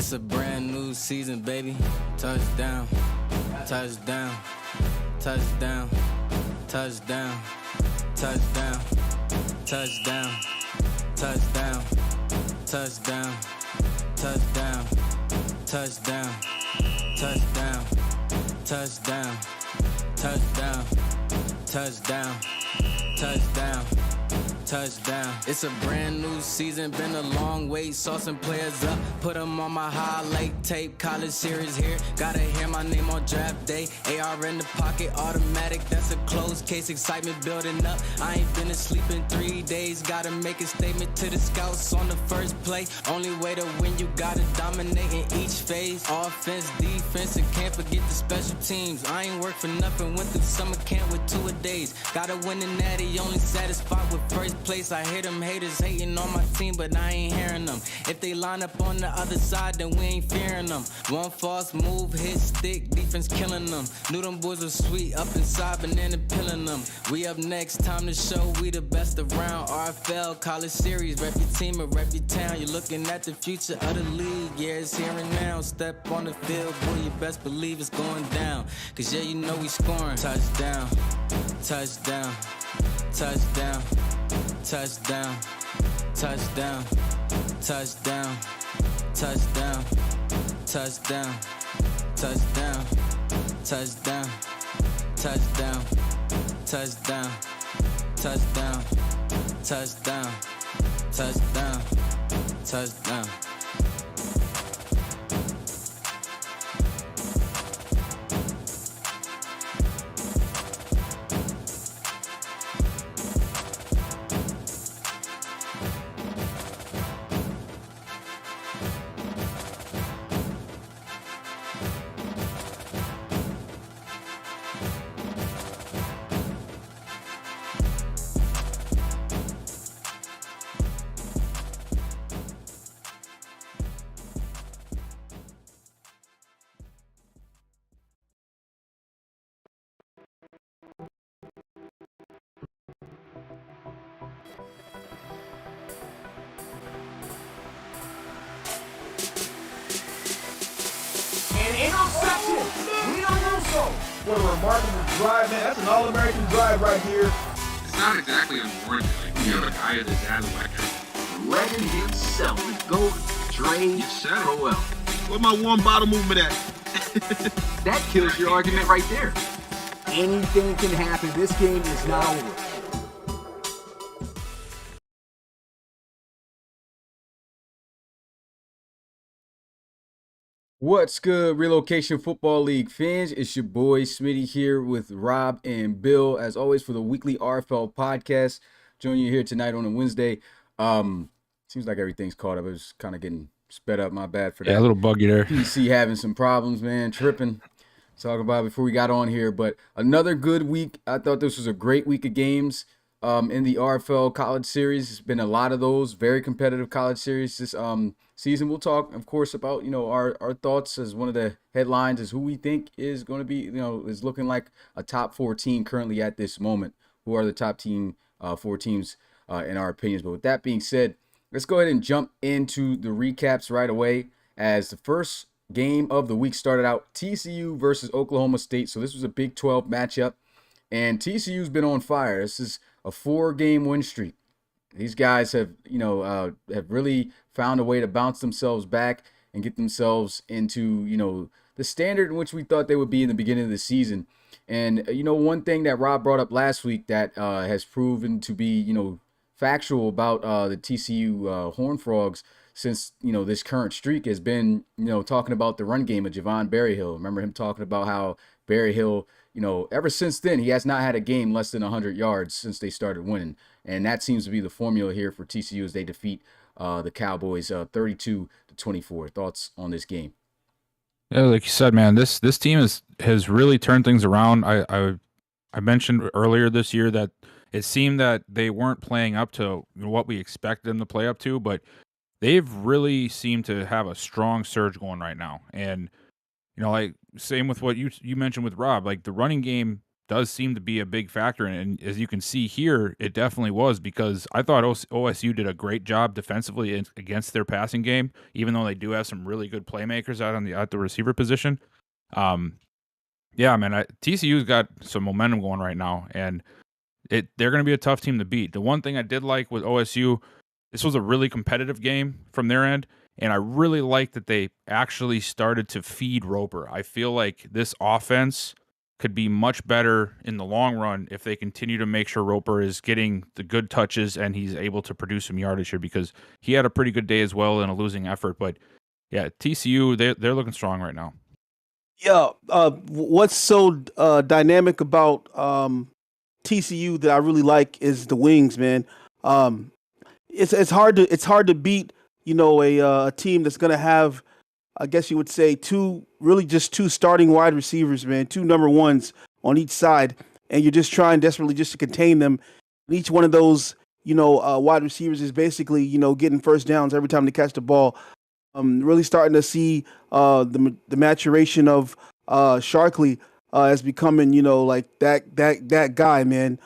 It's a brand new season, baby. Touchdown, touchdown, touchdown, touchdown, touchdown, touchdown, touchdown, touchdown, touchdown, touchdown, touchdown, touchdown, touchdown, touchdown, touchdown, touchdown. It's a brand new season, been a long wait, saw some players up, put them on my highlight tape, college series here, gotta hear my name on draft day, AR in the pocket, automatic, that's a closed case, excitement building up, I ain't been asleep in 3 days, gotta make a statement to the scouts on the first play, only way to win, you gotta dominate in each phase, offense, defense, and can't forget the special teams, I ain't worked for nothing, went through summer camp with 2-a-days, gotta win the natty, only satisfied with first place. I hear them haters hating on my team, but I ain't hearing them. If they line up on the other side, then we ain't fearing them. One false move, hit stick, defense killing them. Knew them boys were sweet, up inside, banana pilling them. We up next, time to show we the best around. RFL, college series, rep your team and rep your town. You're looking at the future of the league, yeah, it's here and now. Step on the field, boy, you best believe it's going down. Cause yeah, you know we scoring. Touchdown, touchdown, touchdown. Touchdown, touchdown, touchdown, touchdown, touchdown, touchdown, touchdown, touchdown, touchdown, touchdown, touchdown, touchdown, touchdown. Interception! Leon Russo! What a remarkable drive, man. That's an All-American drive right here. It's not exactly unwarranted. Like, you have a guy of the dad record. Legend himself, the GOAT, Dre Crowell. Where my warm bottle movement at? That kills your argument right there. Anything can happen. This game is not over. What's good, Relocation Football League fans? It's your boy Smitty here with Rob and Bill, as always, for the weekly RFL podcast. Joining you here tonight on a Wednesday. Seems like everything's caught up. It was kind of getting sped up. My bad for that. Yeah, a little buggy there. PC having some problems, man. Tripping. Talk about it before we got on here. But another good week. I thought this was a great week of games in the RFL College Series. It's been a lot of those. Very competitive College Series this season. We'll talk, of course, about, our thoughts as one of the headlines is who we think is going to be, is looking like a top 4 team currently at this moment. Who are the top 4 teams in our opinions. But with that being said, let's go ahead and jump into the recaps right away, as the first game of the week started out TCU versus Oklahoma State. So this was a Big 12 matchup, and TCU's been on fire. This is a 4-game win streak. These guys have really found a way to bounce themselves back and get themselves into, the standard in which we thought they would be in the beginning of the season. And, one thing that Rob brought up last week that has proven to be, factual about the TCU Horned Frogs since, this current streak has been, talking about the run game of Javon Berryhill. Remember him talking about how Berryhill, ever since then, he has not had a game less than 100 yards since they started winning. And that seems to be the formula here for TCU as they defeat the Cowboys 32-24. Thoughts on this game? Yeah, like you said, man, this team has really turned things around. I mentioned earlier this year that it seemed that they weren't playing up to what we expected them to play up to, but they've really seemed to have a strong surge going right now. And like same with what you mentioned with Rob, like the running game does seem to be a big factor. And as you can see here, it definitely was, because I thought OSU did a great job defensively against their passing game, even though they do have some really good playmakers out at the receiver position. Yeah, man, TCU's got some momentum going right now, and they're going to be a tough team to beat. The one thing I did like with OSU, this was a really competitive game from their end, and I really like that they actually started to feed Roper. I feel like this offense could be much better in the long run if they continue to make sure Roper is getting the good touches and he's able to produce some yardage here, because he had a pretty good day as well in a losing effort. But yeah, TCU, they're looking strong right now. Yeah, what's so dynamic about TCU that I really like is the wings, man. It's hard to beat, a team that's gonna have, I guess you would say, two starting wide receivers, man, two number ones on each side, and you're just trying desperately just to contain them. And each one of those, wide receivers is basically, getting first downs every time they catch the ball. Really starting to see the maturation of Sharkley as becoming, like that guy, man.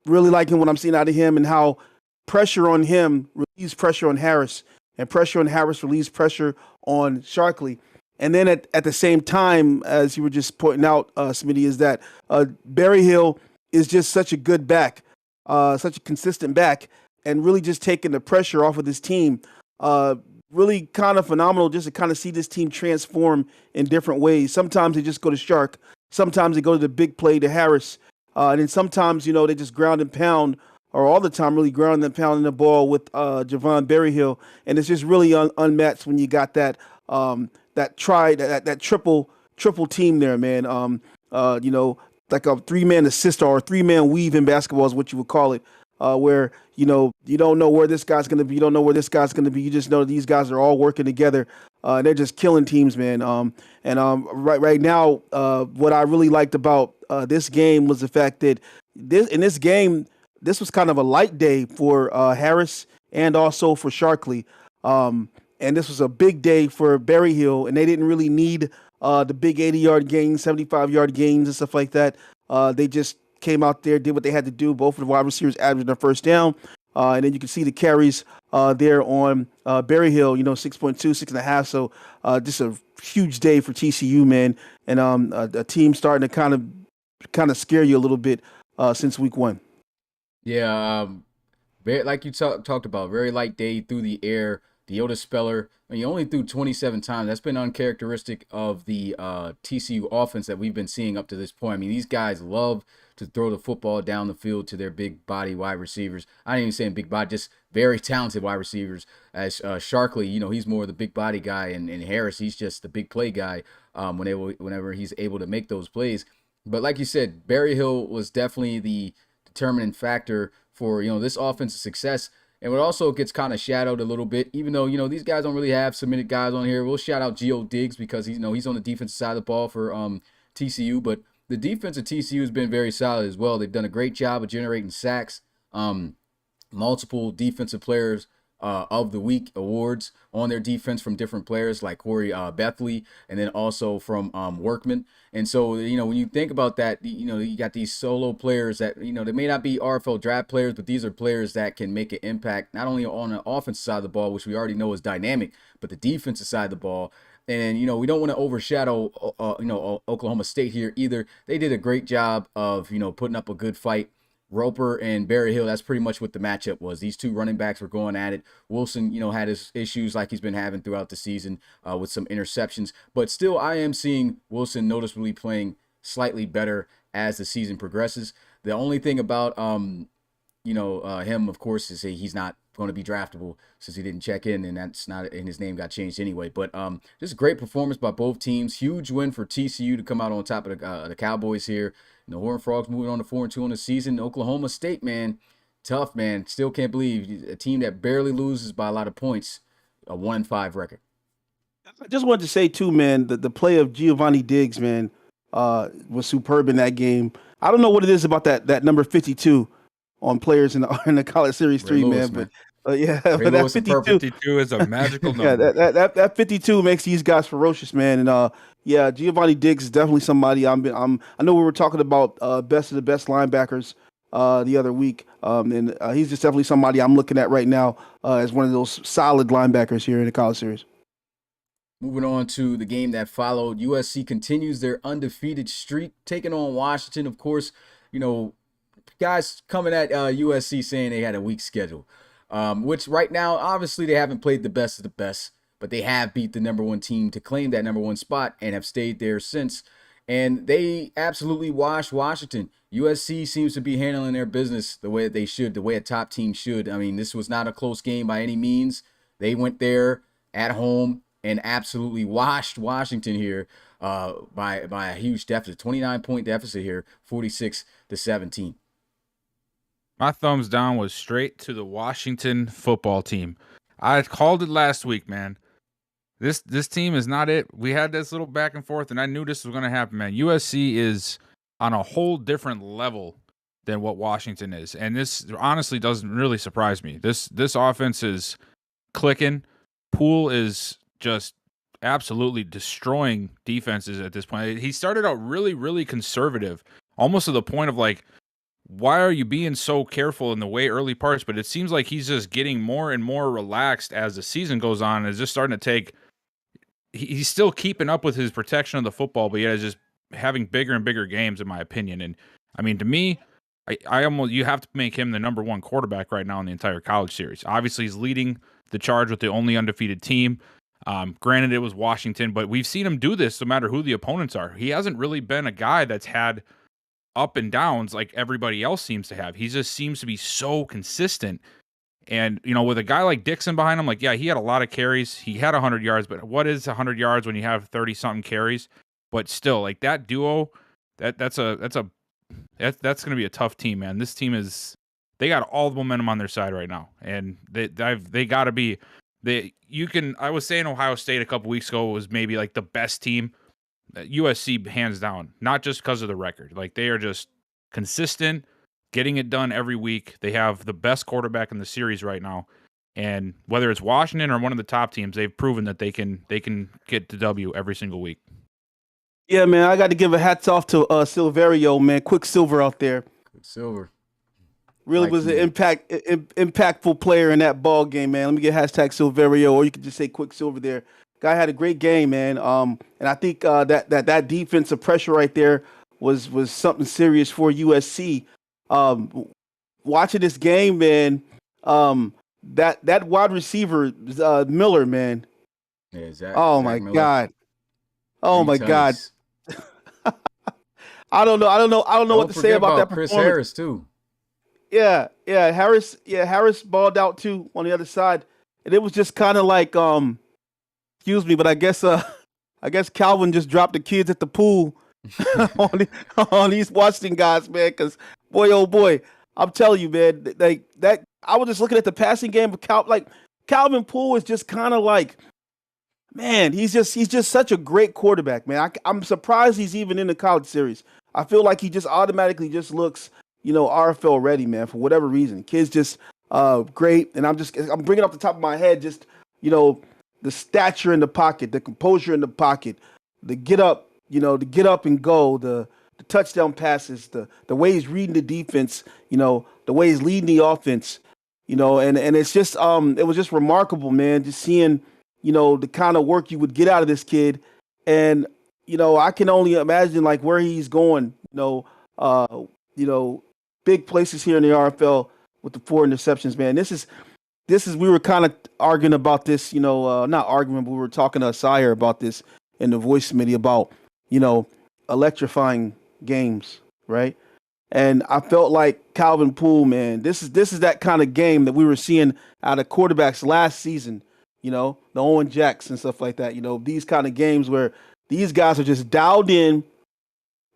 Really liking what I'm seeing out of him, and how pressure on him relieves pressure on Harris, and pressure on Harris relieves pressure on Sharkley. And then at the same time, as you were just pointing out, Smitty, is that Berryhill is just such a good back, such a consistent back, and really just taking the pressure off of this team. Really kind of phenomenal just to kind of see this team transform in different ways. Sometimes they just go to Shark. Sometimes they go to the big play to Harris. And then sometimes, they just ground and pound, or all the time really ground and pounding the ball with Javon Berryhill. And it's just really unmatched when you got that triple team there, man. Like a three-man assist or a three-man weave in basketball is what you would call it. Where, you don't know where this guy's going to be. You don't know where this guy's going to be. You just know these guys are all working together. They're just killing teams, man. Right now, what I really liked about this game was the fact that this game, this was kind of a light day for Harris and also for Sharkley. And this was a big day for Berryhill, and they didn't really need the big 80-yard gains, 75-yard gains and stuff like that. They just came out there, did what they had to do. Both of the wide receivers averaged their first down. And then you can see the carries there on Berryhill, 6.2, 6.5. So just a huge day for TCU, man. And a team starting to kind of scare you a little bit since week one. Yeah, very, like you talked about, very light day through the air. The Otis Speller, he only threw 27 times. That's been uncharacteristic of the TCU offense that we've been seeing up to this point. I mean, these guys love to throw the football down the field to their big body wide receivers. I ain't even saying big body, just very talented wide receivers. As Sharkley, he's more the big body guy, and Harris, he's just the big play guy whenever he's able to make those plays. But like you said, Berryhill was definitely the determining factor for this offense's success. And what also gets kind of shadowed a little bit, even though, these guys don't really have submitted guys on here. We'll shout out Geo Diggs because he's on the defensive side of the ball for TCU. But the defense of TCU has been very solid as well. They've done a great job of generating sacks. Multiple defensive players of the week awards on their defense from different players like Corey Bethley, and then also from Workman. And so, when you think about that, you got these solo players that, they may not be RFL draft players, but these are players that can make an impact not only on the offensive side of the ball, which we already know is dynamic, but the defensive side of the ball. And, we don't want to overshadow, Oklahoma State here either. They did a great job of, putting up a good fight. Roper and Berryhill, that's pretty much what the matchup was. These two running backs were going at it. Wilson, had his issues like he's been having throughout the season with some interceptions. But still, I am seeing Wilson noticeably playing slightly better as the season progresses. The only thing about, him, of course, is he's not going to be draftable since he didn't check in, and his name got changed anyway. But just a great performance by both teams. Huge win for TCU to come out on top of the Cowboys here. The Horned Frogs moving on to 4-2 on the season. Oklahoma State, man, tough, man. Still can't believe a team that barely loses by a lot of points, a 1-5 record. I just wanted to say too, man, that the play of Giovanni Diggs, man, was superb in that game. I don't know what it is about that number 52 on players in the College Series 3, man, but Yeah, Ray but that Lewis in purple. 52. 52 is a magical Yeah, number. that 52 makes these guys ferocious, man. And yeah, Giovanni Diggs is definitely somebody I know we were talking about best of the best linebackers the other week, and he's just definitely somebody I'm looking at right now as one of those solid linebackers here in the college series. Moving on to the game that followed, USC continues their undefeated streak, taking on Washington. Of course, you know, guys coming at USC saying they had a weak schedule, which right now, obviously, they haven't played the best of the best, but they have beat the number one team to claim that number one spot and have stayed there since. And they absolutely washed Washington. USC seems to be handling their business the way that they should, the way a top team should. I mean, this was not a close game by any means. They went there at home and absolutely washed Washington here by a huge deficit, 29-point deficit here, 46-17. My thumbs down was straight to the Washington football team. I called it last week, man. This team is not it. We had this little back and forth, and I knew this was going to happen, man. USC is on a whole different level than what Washington is, and this honestly doesn't really surprise me. This offense is clicking. Poole is just absolutely destroying defenses at this point. He started out really, really conservative, almost to the point of like, why are you being so careful in the way early parts? But it seems like he's just getting more and more relaxed as the season goes on. And it's just starting to take. He's still keeping up with his protection of the football, but yet is just having bigger and bigger games, in my opinion. And I mean, to me, I almost you have to make him the number one quarterback right now in the entire college series. Obviously, he's leading the charge with the only undefeated team. Granted, it was Washington, but we've seen him do this no matter who the opponents are. He hasn't really been a guy that's had up and downs like everybody else seems to have. He just seems to be so consistent. And, you know, with a guy like Dixon behind him, like, yeah, he had a lot of carries. He had 100 yards, but what is 100 yards when you have 30-something carries? But still, like, that duo, that's going to be a tough team, man. This team they got all the momentum on their side right now. And they got to be, I was saying Ohio State a couple weeks ago was maybe like the best team. USC hands down, not just because of the record. Like, they are just consistent, getting it done every week. They have the best quarterback in the series right now. And whether it's Washington or one of the top teams, they've proven that they can get the W every single week. Yeah, man, I got to give a hats off to Silverio, man. Quicksilver out there. Quicksilver. Really was an impactful player in that ball game, man. Let me get hashtag Silverio, or you could just say Quicksilver there. Guy had a great game, man. And I think that defensive pressure right there was something serious for USC. Watching this game, man, that wide receiver, Miller, man. Yeah, Zach my Miller. God. Oh my God. I don't know what to say about that Chris performance. Harris too. Yeah, Harris balled out too on the other side. And it was just kind of like excuse me, but I guess Calvin just dropped the kids at the pool on these Washington guys, man, cuz boy oh boy, I'm telling you, man, that I was just looking at the passing game of Calvin Poole is just kind of like, man, he's just such a great quarterback, man. I'm surprised he's even in the college series. I feel like he just automatically just looks, RFL ready, man, for whatever reason. Kid's just great, and I'm bringing off the top of my head just, the stature in the pocket, the composure in the pocket, the get up and go, the touchdown passes, the way he's reading the defense, the way he's leading the offense, and it's just it was just remarkable, man, just seeing, the kind of work you would get out of this kid. And, I can only imagine like where he's going, big places here in the RFL with the 4 interceptions, man. This is we were kind of arguing about this, not arguing, but we were talking to Sire about this in the voice committee about, electrifying games, right? And I felt like Calvin Poole, man, this is that kind of game that we were seeing out of quarterbacks last season, the Owen Jacks and stuff like that, these kind of games where these guys are just dialed in.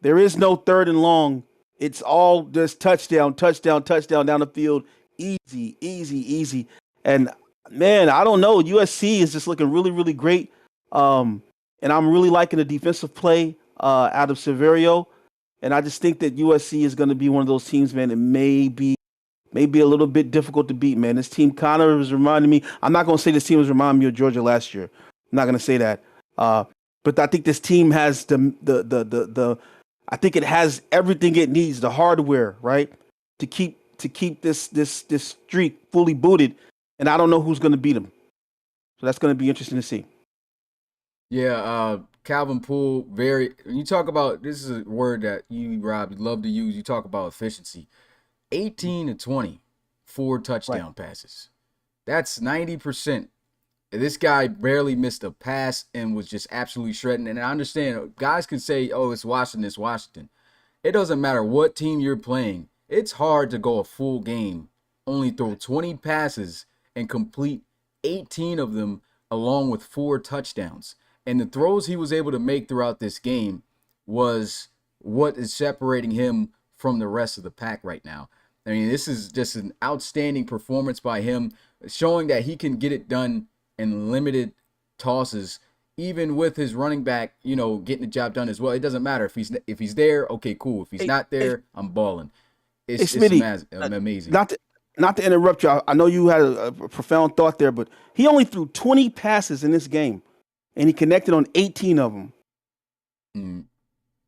There is no third and long. It's all just touchdown down the field. Easy. And man, I don't know. USC is just looking really, really great. And I'm really liking the defensive play out of Severio. And I just think that USC is going to be one of those teams, man, that may be may be a little bit difficult to beat, man. This team kind of is reminding me. I'm not going to say this team was reminding me of Georgia last year. I'm not going to say that. But I think this team has the I think it has everything it needs, the hardware, right, to keep this streak fully booted. And I don't know who's going to beat them. So that's going to be interesting to see. Yeah, Calvin Poole, when you talk about, this is a word that you, Rob, you love to use. You talk about efficiency. 18 to 20, 4 touchdown passes. That's 90%. This guy barely missed a pass and was just absolutely shredding. And I understand guys can say, oh, it's Washington. It doesn't matter what team you're playing. It's hard to go a full game, only throw 20 passes and complete 18 of them along with 4 touchdowns. And the throws he was able to make throughout this game was what is separating him from the rest of the pack right now. I mean, this is just an outstanding performance by him, showing that he can get it done in limited tosses, even with his running back, getting the job done as well. It doesn't matter if he's there, okay, cool. If he's not there, I'm balling. It's amazing. Not to interrupt you. I know you had a profound thought there, but he only threw 20 passes in this game, and he connected on 18 of them. Mm.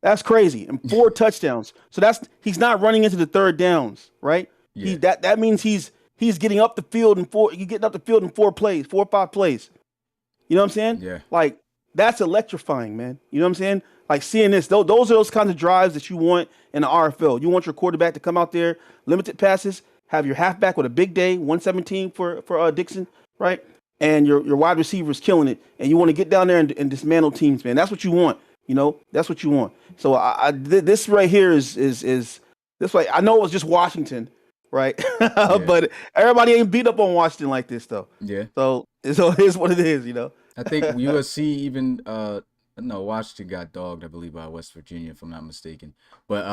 That's crazy. And 4 touchdowns. So he's not running into the third downs, right? Yeah. That means he's getting up the field in 4 or 5 plays. You know what I'm saying? Yeah. Like, that's electrifying, man. You know what I'm saying? Like, seeing this, those are those kinds of drives that you want in the RFL. You want your quarterback to come out there, limited passes, have your halfback with a big day, 117 for Dixon, right? And your wide receivers killing it, and you want to get down there and dismantle teams, man. That's what you want. That's what you want. So this right here is this way. I know it was just Washington, right? Yeah. But everybody ain't beat up on Washington like this, though. Yeah. So it is what it is, I think USC even no, Washington got dogged, I believe, by West Virginia, if I'm not mistaken. But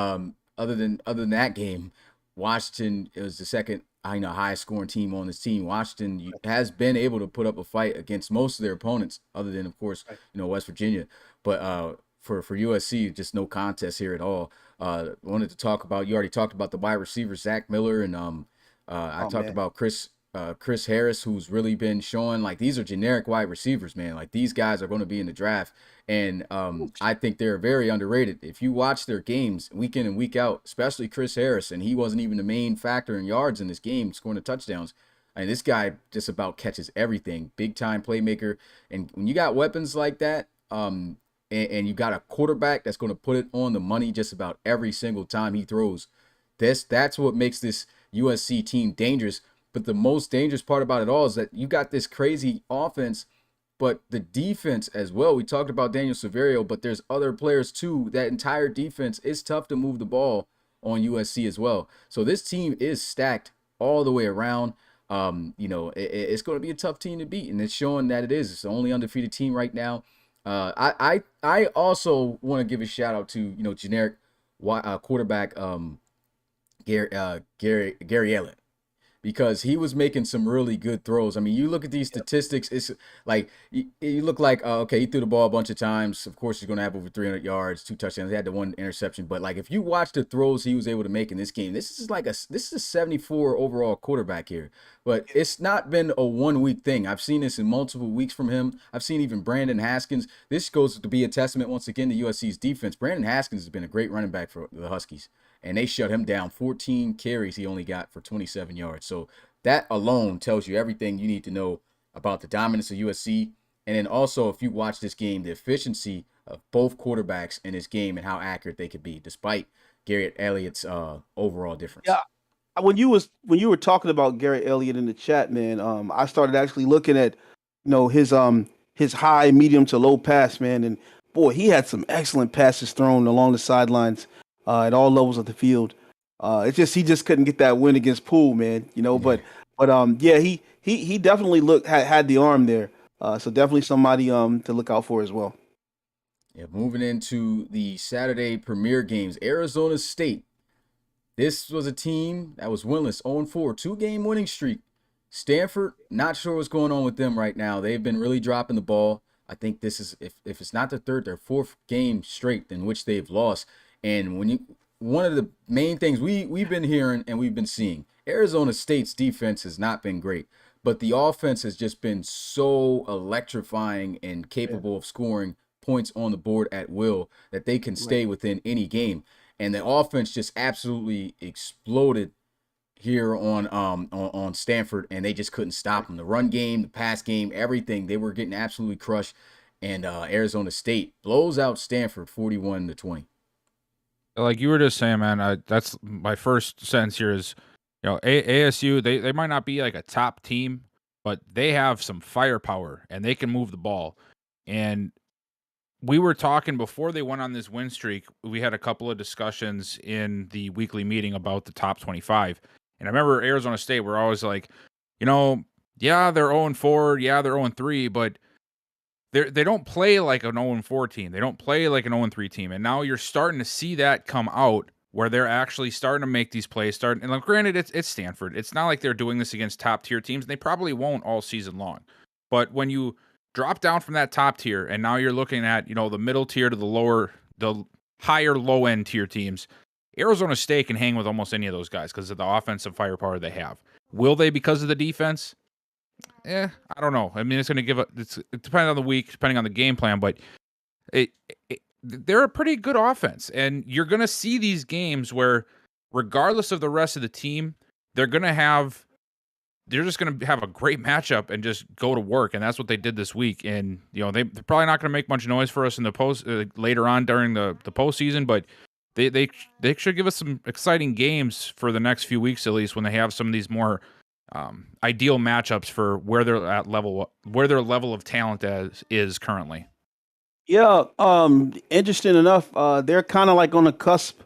other than that game, Washington, it was the second highest scoring team on this team. Washington has been able to put up a fight against most of their opponents, other than, of course, West Virginia. But for USC, just no contest here at all. Wanted to talk about, you already talked about the wide receivers, Zach Miller, and I talked about Chris Harris, who's really been showing, like, these are generic wide receivers, man. Like, these guys are going to be in the draft, and I think they're very underrated. If you watch their games week in and week out, especially Chris Harris, and he wasn't even the main factor in yards in this game, scoring the touchdowns. I mean, this guy just about catches everything. Big time playmaker, and when you got weapons like that, and you got a quarterback that's going to put it on the money just about every single time he throws, that's what makes this USC team dangerous. But the most dangerous part about it all is that you got this crazy offense, but the defense as well. We talked about Daniel Severio, but there's other players too. That entire defense is tough to move the ball on USC as well. So this team is stacked all the way around. It's going to be a tough team to beat, and it's showing that it is. It's the only undefeated team right now. I also want to give a shout out to generic quarterback Gary Elliott, because he was making some really good throws. I mean, you look at these statistics, it's like you look like, okay, he threw the ball a bunch of times. Of course, he's going to have over 300 yards, 2 touchdowns. He had the 1 interception. But, like, if you watch the throws he was able to make in this game, this is a 74 overall quarterback here. But it's not been a 1-week thing. I've seen this in multiple weeks from him. I've seen even Brandon Haskins. This goes to be a testament, once again, to USC's defense. Brandon Haskins has been a great running back for the Huskies, and they shut him down. 14 carries he only got for 27 yards. So that alone tells you everything you need to know about the dominance of USC. And then also, if you watch this game, the efficiency of both quarterbacks in this game and how accurate they could be, despite Garrett Elliott's overall difference. Yeah. When you were talking about Garrett Elliott in the chat, man, I started actually looking at his high, medium to low pass, man, and boy, he had some excellent passes thrown along the sidelines at all levels of the field. He just couldn't get that win against Poole, man. But he definitely had the arm there. So definitely somebody to look out for as well. Yeah, moving into the Saturday premier games, Arizona State. This was a team that was winless, 0-4, 2-game winning streak. Stanford, not sure what's going on with them right now. They've been really dropping the ball. I think this is, if it's not their 4th game straight in which they've lost. And one of the main things we've been hearing and we've been seeing Arizona State's defense has not been great, but the offense has just been so electrifying and capable of scoring points on the board at will that they can stay within any game. And the offense just absolutely exploded here on Stanford, and they just couldn't stop them. The run game, the pass game, everything, they were getting absolutely crushed. And Arizona State blows out Stanford 41-20. Like you were just saying, man, that's my first sentence here is, ASU, they might not be like a top team, but they have some firepower and they can move the ball. And we were talking before they went on this win streak, we had a couple of discussions in the weekly meeting about the top 25. And I remember Arizona State, we're always like, yeah, they're 0-4, yeah, they're 0-3, but they don't play like an 0-4 team. They don't play like an 0-3 team. And now you're starting to see that come out where they're actually starting to make these plays. And like, granted, it's Stanford. It's not like they're doing this against top-tier teams. And they probably won't all season long. But when you drop down from that top tier and now you're looking at, the middle tier to the higher low-end tier teams, Arizona State can hang with almost any of those guys because of the offensive firepower they have. Will they because of the defense? I don't know. I mean, it's going to it depends on the week, depending on the game plan, but they're a pretty good offense. And you're going to see these games where, regardless of the rest of the team, they're just going to have a great matchup and just go to work. And that's what they did this week. And, they're probably not going to make much noise for us in the post later on during the postseason, but they should give us some exciting games for the next few weeks, at least, when they have some of these more ideal matchups for where their level of talent is currently. Yeah. Interesting enough, they're kind of like on the cusp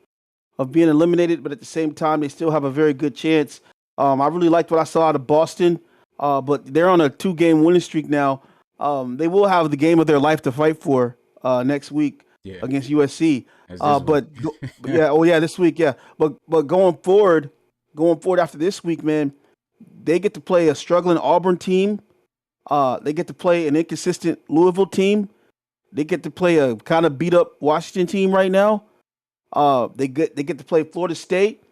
of being eliminated, but at the same time, they still have a very good chance. I really liked what I saw out of Boston, but they're on a 2-game winning streak now. They will have the game of their life to fight for next week against USC. This week, yeah. But going forward after this week, man, they get to play a struggling Auburn team. They get to play an inconsistent Louisville team. They get to play a kind of beat up Washington team right now. They get to play Florida State.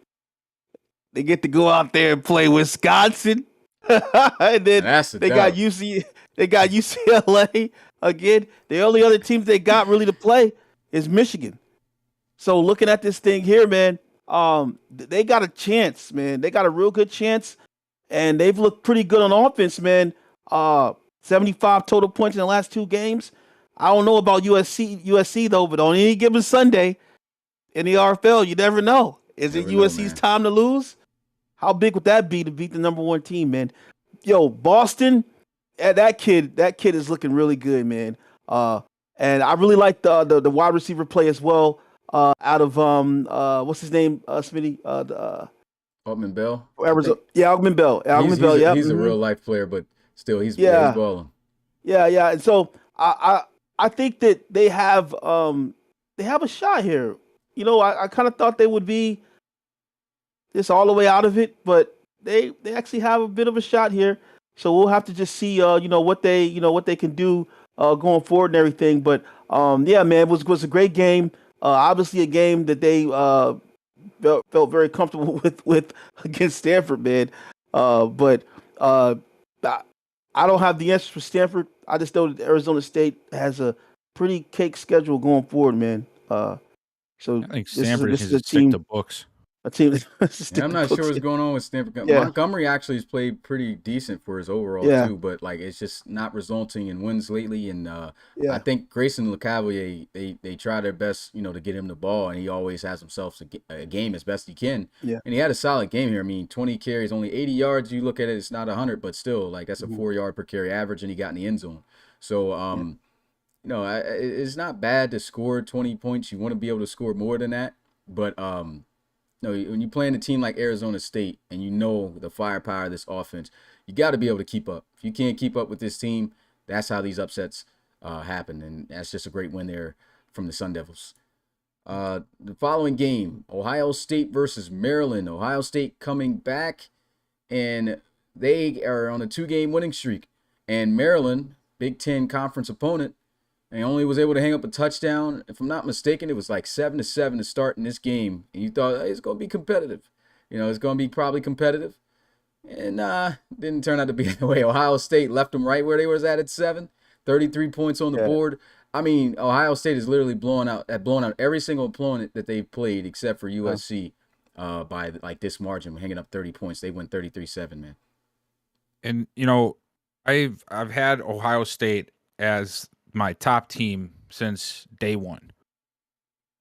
They get to go out there and play Wisconsin. And then they got UCLA again. The only other teams they got really to play is Michigan. So looking at this thing here, man, they got a chance, man. They got a real good chance, and they've looked pretty good on offense, man. 75 total points in the last 2 games. I don't know about USC though, but on any given Sunday in the RFL, you never know. Is it USC's time to lose? How big would that be to beat the number 1 team, man? Yo, Boston, that kid is looking really good, man. And I really like the wide receiver play as well. Out of what's his name, Smitty? Altman Bell. Arizona. Altman Bell. He's a real life player, but still, he's balling. Yeah. And so I think that they have a shot here. I kind of thought they would be just all the way out of it, but they actually have a bit of a shot here. So we'll have to just see what they can do going forward and everything. But man, it was a great game. Obviously a game that they felt very comfortable with against Stanford, man. But I don't have the answers for Stanford. I just know that Arizona State has a pretty cake schedule going forward, man. So I think Stanford is a stick to books. A team. I'm not sure what's going on with Stanford. Yeah. Montgomery actually has played pretty decent for his overall too, but like it's just not resulting in wins lately. And I think Grayson LeCavalier, they try their best, to get him the ball, and he always has himself a game as best he can. Yeah. And he had a solid game here. I mean, 20 carries, only 80 yards. You look at it, it's not 100, but still, like that's a 4-yard per carry average, and he got in the end zone. So, it's not bad to score 20 points. You want to be able to score more than that, but when you're playing a team like Arizona State and the firepower of this offense, you got to be able to keep up. If you can't keep up with this team, that's how these upsets happen, and that's just a great win there from the Sun Devils. The following game, Ohio State versus Maryland. Ohio State coming back, and they are on a 2-game winning streak. And Maryland, Big Ten conference opponent, and only was able to hang up a touchdown. If I'm not mistaken, it was like 7-7 to start in this game. And you thought, hey, it's going to be competitive. It's going to be probably competitive. And didn't turn out to be the way. Ohio State left them right where they was at 7, 33 points on the board. I mean, Ohio State is literally blown out every single opponent that they've played except for USC by like this margin, hanging up 30 points. They win 33-7, man. And I've had Ohio State as my top team since day one.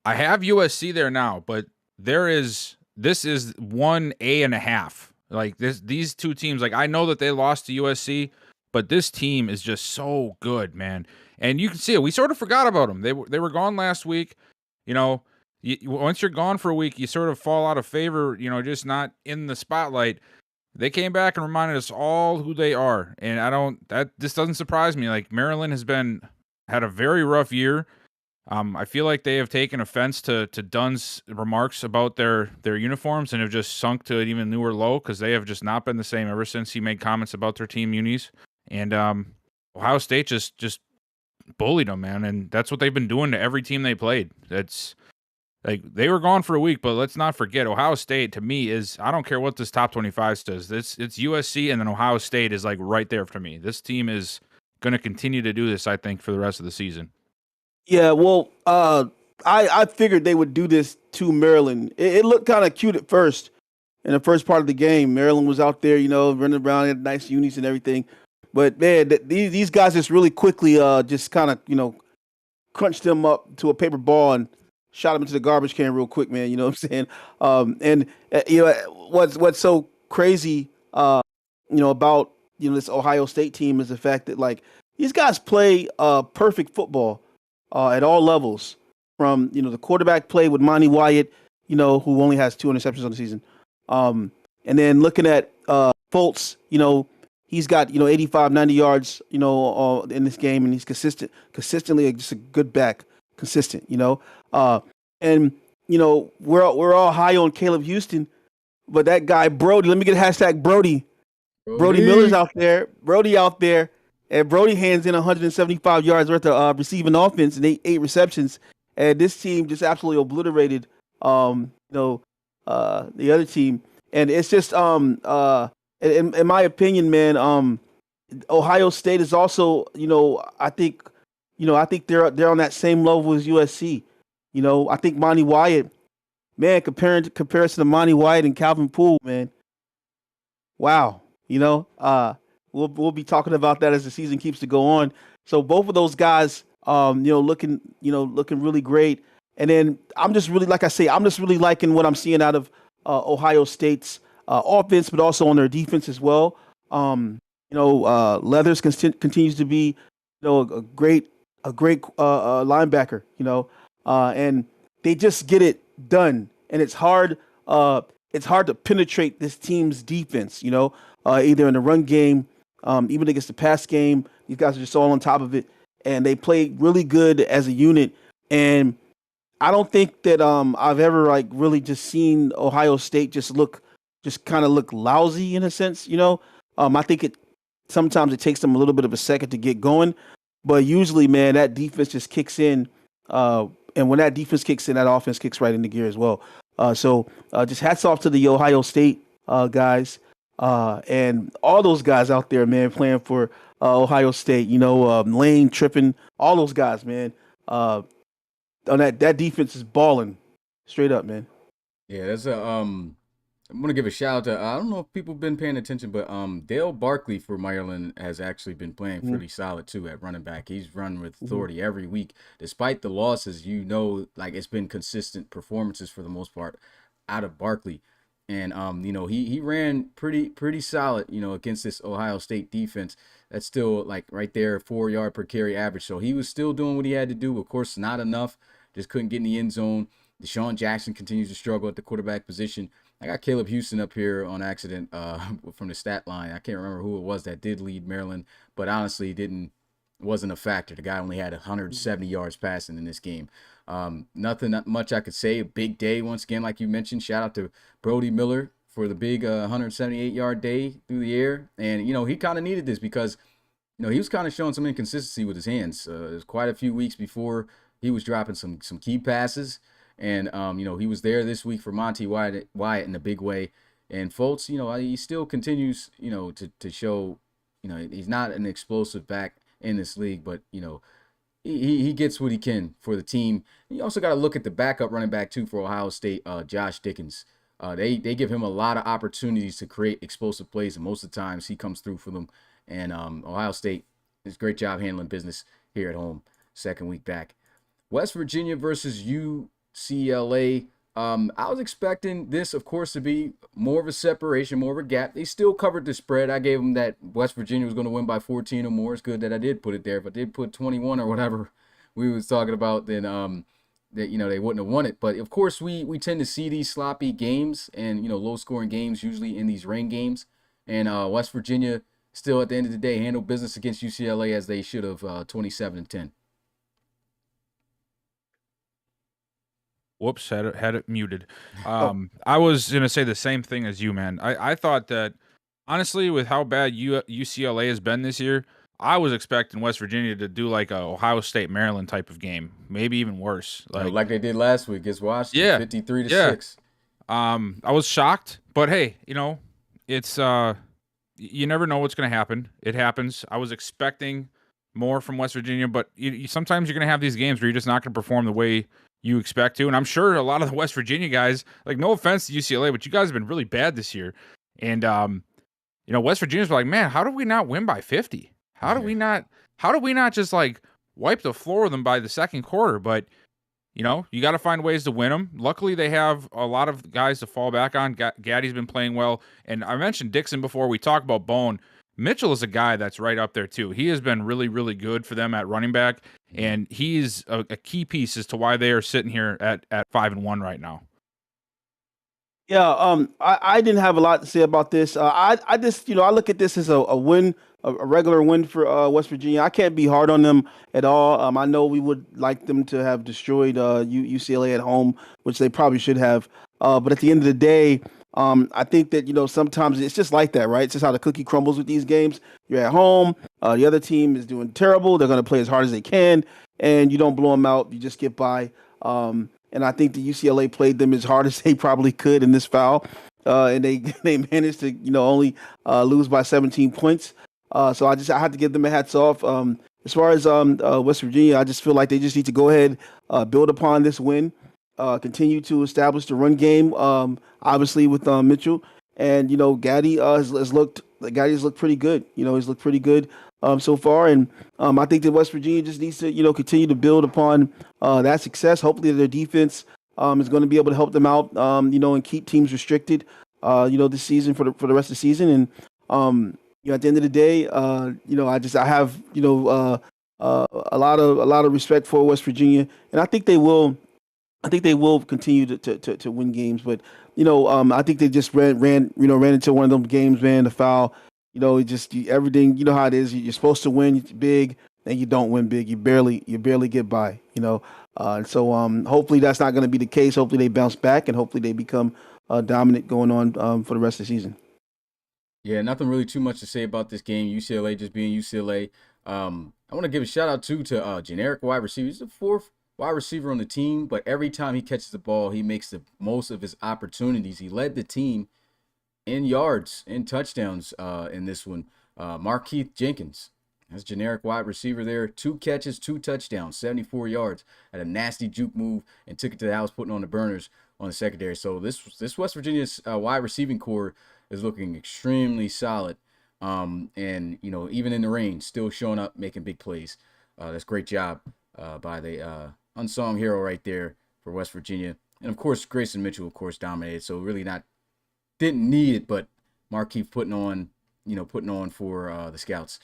I have USC there now, but this is 1.5. Like these two teams, like I know that they lost to USC, but this team is just so good, man. And you can see it. We sort of forgot about them. They were gone last week. Once you're gone for a week, you sort of fall out of favor, just not in the spotlight. They came back and reminded us all who they are. And this doesn't surprise me. Like Maryland had a very rough year. I feel like they have taken offense to Dunn's remarks about their uniforms and have just sunk to an even newer low because they have just not been the same ever since he made comments about their team unis. And Ohio State just bullied them, man. And that's what they've been doing to every team they played. That's like they were gone for a week, but let's not forget Ohio State to me is, I don't care what this top 25 says. It's USC and then Ohio State is like right there for me. This team is going to continue to do this, I think, for the rest of the season. Yeah, well, I figured they would do this to Maryland. It looked kind of cute at first in the first part of the game. Maryland was out there, running around, had nice unis and everything. But man, these guys just really quickly just kind of crunched them up to a paper ball and shot them into the garbage can real quick, man. You know what I'm saying? What's so crazy, about this Ohio State team is the fact that like these guys play perfect football. At all levels, from the quarterback play with Monty Wyatt, who only has 2 interceptions on the season, and then looking at Fultz, he's got 85, 90 yards, in this game, and he's consistently just a good back, consistent, and we're all high on Caleb Houston, but that guy Brody, let me get hashtag Brody Miller's out there. And Brody hands in 175 yards worth of receiving offense and eight receptions. And this team just absolutely obliterated, the other team. And it's just, in my opinion, man, Ohio State is also, I think they're on that same level as USC. I think Monty Wyatt, man, comparison to Monty Wyatt and Calvin Poole, man. Wow. We'll be talking about that as the season keeps to go on. So both of those guys, looking really great. And then I'm just really, like I say, I'm just really liking what I'm seeing out of Ohio State's offense, but also on their defense as well. Leathers continues to be, a great linebacker. And they just get it done. And it's hard to penetrate this team's defense. Either in the run game. Even against the pass game, these guys are just all on top of it, and they play really good as a unit. And I don't think that I've ever really just seen Ohio State just kind of look lousy in a sense. I think sometimes it takes them a little bit of a second to get going, but usually, man, that defense just kicks in. And when that defense kicks in, that offense kicks right into gear as well. So just hats off to the Ohio State guys. And all those guys out there, man, playing for Ohio State, Lane, Trippin, all those guys, man. On that defense is balling straight up, man. Yeah, that's I'm gonna give a shout out to I don't know if people have been paying attention, but Dale Barkley for Maryland has actually been playing pretty solid too at running back. He's run with authority every week, despite the losses. It's been consistent performances for the most part out of Barkley. And, he ran pretty solid, against this Ohio State defense. That's still right there, 4 yard per carry average. So he was still doing what he had to do. Of course, not enough. Just couldn't get in the end zone. Deshaun Jackson continues to struggle at the quarterback position. I got Caleb Houston up here on accident from the stat line. I can't remember who it was that did lead Maryland, but honestly wasn't a factor. The guy only had 170 yards passing in this game. Not much I could say. A big day once again, like you mentioned. Shout out to Brody Miller for the big 178-yard day through the air. And, he kind of needed this because, he was kind of showing some inconsistency with his hands. It was quite a few weeks before he was dropping some key passes. And, he was there this week for Monty Wyatt in a big way. And Fultz, he still continues, to show, he's not an explosive back in this league, but, he gets what he can for the team. You also got to look at the backup running back, too, for Ohio State, Josh Dickens. They give him a lot of opportunities to create explosive plays, and most of the times he comes through for them. And Ohio State does a great job handling business here at home, second week back. West Virginia versus UCLA. I was expecting this, of course, to be more of a separation, more of a gap. They still covered the spread. I gave them that West Virginia was going to win by 14 or more. It's good that I did put it there. If I did put 21 or whatever we was talking about, then that they wouldn't have won it. But of course, we tend to see these sloppy games and low scoring games usually in these rain games. And West Virginia still at the end of the day handled business against UCLA as they should have, 27-10. Whoops, had it muted. I was gonna say the same thing as you, man. I thought that honestly, with how bad UCLA has been this year, I was expecting West Virginia to do like a Ohio State Maryland type of game, maybe even worse. Like they did last week against Washington, 53-6. I was shocked, but hey, it's you never know what's gonna happen. It happens. I was expecting more from West Virginia, but sometimes you're gonna have these games where you're just not gonna perform the way you expect to. And I'm sure a lot of the West Virginia guys, like, no offense to UCLA, but you guys have been really bad this year. And, West Virginia's like, man, how do we not win by 50? How do we not just like wipe the floor with them by the second quarter? But, you got to find ways to win them. Luckily, they have a lot of guys to fall back on. Gaddy's been playing well. And I mentioned Dixon before. We talked about Bone. Mitchell is a guy that's right up there too. He has been really, really good for them at running back, and he's a key piece as to why they are sitting here at 5-1 right now. Yeah, I didn't have a lot to say about this. I just, I look at this as a win, a regular win for West Virginia. I can't be hard on them at all. I know we would like them to have destroyed UCLA at home, which they probably should have. But at the end of the day, I think that, sometimes it's just like that, right? It's just how the cookie crumbles with these games. You're at home. The other team is doing terrible. They're going to play as hard as they can, and you don't blow them out. You just get by. And I think the UCLA played them as hard as they probably could in this foul. And they managed to, only lose by 17 points. So I had to give them a hats off. As far as West Virginia, I just feel like they just need to go ahead, build upon this win. Continue to establish the run game, obviously with Mitchell, and Gaddy has looked pretty good. He's looked pretty good so far, and I think that West Virginia just needs to continue to build upon that success. Hopefully, their defense is going to be able to help them out, and keep teams restricted, this season for the rest of the season. And at the end of the day, I have a lot of respect for West Virginia, and I think they will. Continue to win games, but I think they just ran into one of them games, man. The foul, everything. You know how it is. You're supposed to win big, and you don't win big. You barely get by. And so hopefully that's not going to be the case. Hopefully they bounce back, and hopefully they become dominant going on for the rest of the season. Yeah, nothing really too much to say about this game. UCLA just being UCLA. I want to give a shout out to generic wide receiver. He's the fourth wide receiver on the team, but every time he catches the ball, he makes the most of his opportunities. He led the team in yards and touchdowns in this one. Markeith Jenkins, that's generic wide receiver there. 2 catches, 2 touchdowns, 74 yards. Had a nasty juke move and took it to the house, putting on the burners on the secondary. So this West Virginia's wide receiving core is looking extremely solid. And even in the rain, still showing up, making big plays. That's a great job by the unsung hero right there for West Virginia. And of course, Grayson Mitchell, of course, dominated. So really didn't need it, but Markeith putting on for the Scouts.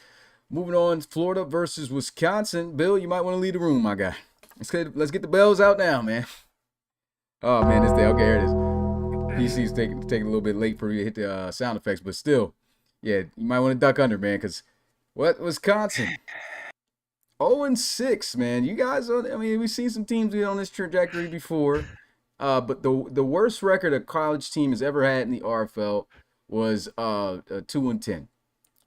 Moving on, Florida versus Wisconsin. Bill, you might want to leave the room, my guy. Let's get the bells out now, man. Oh man, this day. Okay, here it is. PC's taking a little bit late for you to hit the sound effects, but still, yeah, you might want to duck under, man, because Wisconsin? 0-6, man. You guys, we've seen some teams get on this trajectory before, but the worst record a college team has ever had in the RFL was 2-10.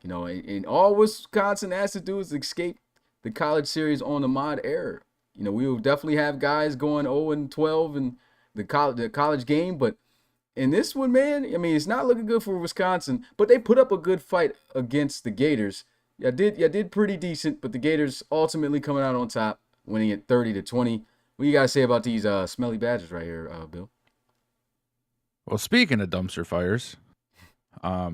And all Wisconsin has to do is escape the college series on the mod error. We will definitely have guys going 0-12 the college game, but in this one, man, I mean, it's not looking good for Wisconsin. But they put up a good fight against the Gators. You did pretty decent, but the Gators ultimately coming out on top, winning it 30-20. What you gotta say about these smelly Badgers right here, Bill? Well, speaking of dumpster fires, I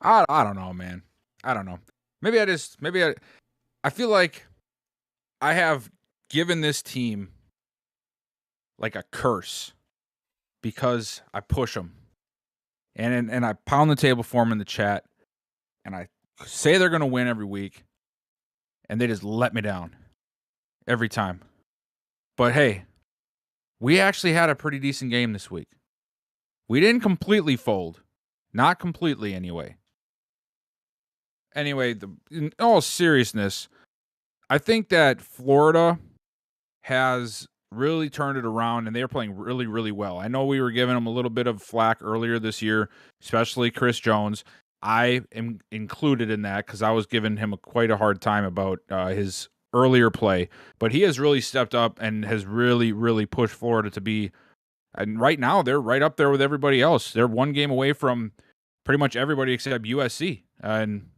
don't know, man. I don't know. Maybe I feel like I have given this team like a curse because I push them and I pound the table for them in the chat and I say they're going to win every week and they just let me down every time. But hey, we actually had a pretty decent game this week. We didn't completely fold. Not completely anyway. Anyway, in all seriousness, I think that Florida has really turned it around, and they're playing really, really well. I know we were giving them a little bit of flack earlier this year, especially Chris Jones. I am included in that because I was giving him quite a hard time about his earlier play. But he has really stepped up and has really, really pushed Florida to be. And right now, they're right up there with everybody else. They're one game away from pretty much everybody except USC. And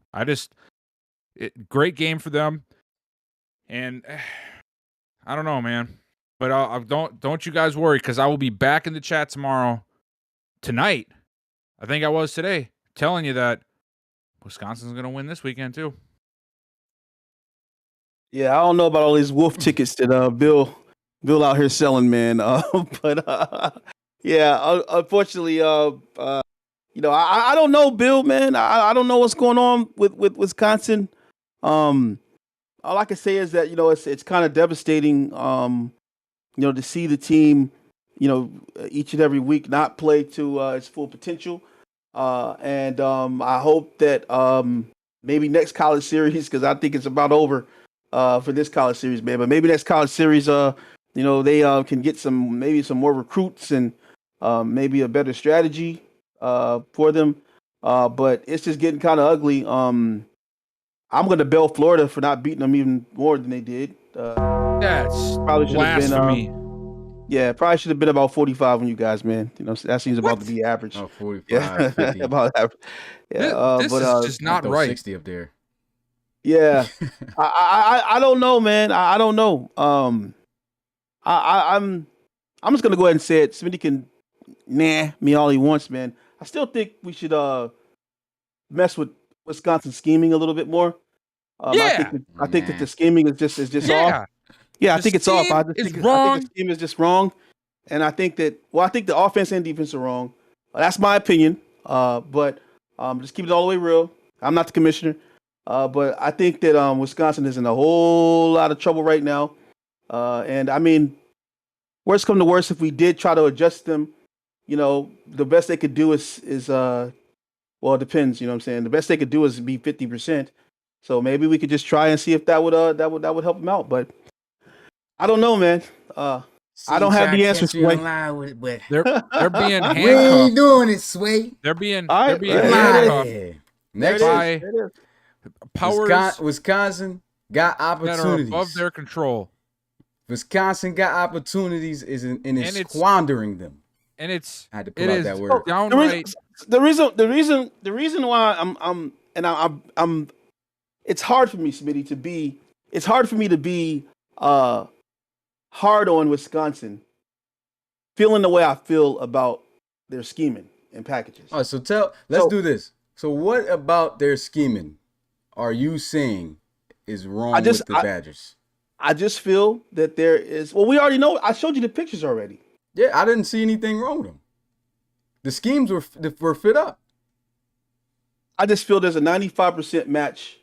great game for them. And I don't know, man. But don't you guys worry, because I will be back in the chat tonight. I think I was today, telling you that Wisconsin's going to win this weekend too. Yeah, I don't know about all these wolf tickets that Bill out here selling, man. Yeah, unfortunately, I don't know, Bill, man. I don't know what's going on with Wisconsin. All I can say is that it's kind of devastating. To see the team, each and every week not play to its full potential. And I hope that maybe next college series, because I think it's about over for this college series, man. But maybe next college series, they can get some more recruits and maybe a better strategy for them. But it's just getting kind of ugly. I'm going to bail Florida for not beating them even more than they did. That's probably should have blasphemy. Been, probably should have been about 45 on you guys, man. That seems about to be average. Oh, 45, 50. About average. Yeah, this is just not right. 60 up there. Yeah, I don't know, man. I don't know. I'm just gonna go ahead and say it. Smitty can me all he wants, man. I still think we should mess with Wisconsin scheming a little bit more. I think that the scheming is just off. Yeah, I think it's off. I think the scheme is just wrong, and I think the offense and defense are wrong. That's my opinion. But just keep it all the way real. I'm not the commissioner, but I think that Wisconsin is in a whole lot of trouble right now. And I mean, worst come to worst, if we did try to adjust them, the best they could do is well, it depends. You know what I'm saying? The best they could do is be 50%. So maybe we could just try and see if that would help them out. But I don't know, man. I don't have the answers. They're being handcuffed. We ain't doing it, Sway. They're being handcuffed. Next by powers Wisconsin got that are opportunities above their control. Wisconsin got opportunities and it's squandering them. And it's I had to pull out that word. Downright. The reason why I'm it's hard for me, Smitty, to be hard on Wisconsin, feeling the way I feel about their scheming and packages. All right, let's do this. So what about their scheming are you saying is wrong with the Badgers? I just feel that there is, we already know. I showed you the pictures already. Yeah, I didn't see anything wrong with them. The schemes were fit up. I just feel there's a 95% match